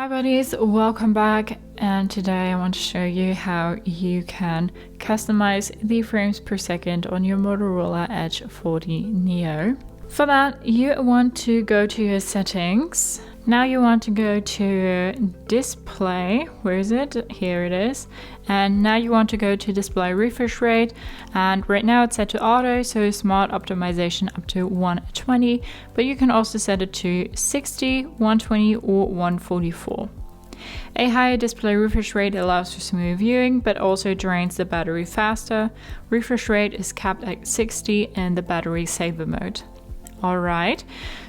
Hi buddies, welcome back, and today I want to show you how you can customize the frames per second on your Motorola Edge 40 Neo. For that, you want to go to your settings. Now you want to go to display. Where is it? Here it is. And now you want to go to display refresh rate, and right now it's set to auto, so smart optimization up to 120, but you can also set it to 60, 120 or 144. A higher display refresh rate allows for smooth viewing, but also drains the battery faster. Refresh rate is capped at 60 in the battery saver mode. Alright,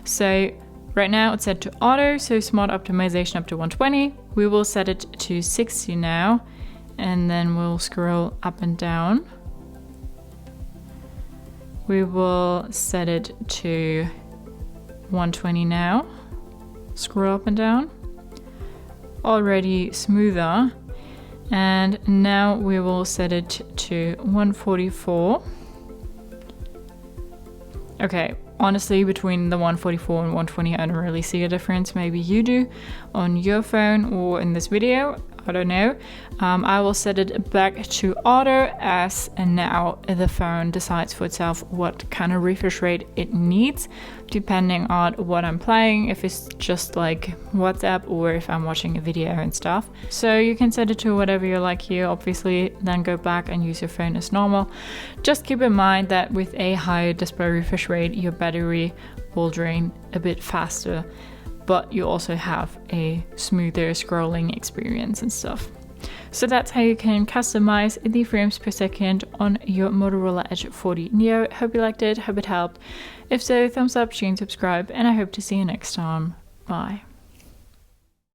so right now it's set to auto, so smart optimization up to 120. We will set it to 60 now, and then we'll scroll up and down. We will set it to 120 now. Scroll up and down. Already smoother. And now we will set it to 144. Okay, honestly, between the 144 and 120, I don't really see a difference. Maybe you do on your phone or in this video. I don't know. I will set it back to auto, as and now the phone decides for itself what kind of refresh rate it needs, depending on what I'm playing, if it's just like WhatsApp or if I'm watching a video and stuff. So you can set it to whatever you like here, obviously, then go back and use your phone as normal. Just keep in mind that with a higher display refresh rate, your battery will drain a bit faster, but you also have a smoother scrolling experience and stuff. So that's how you can customize the frames per second on your Motorola Edge 40 Neo. Hope you liked it, hope it helped. If so, thumbs up, share and subscribe, and I hope to see you next time. Bye.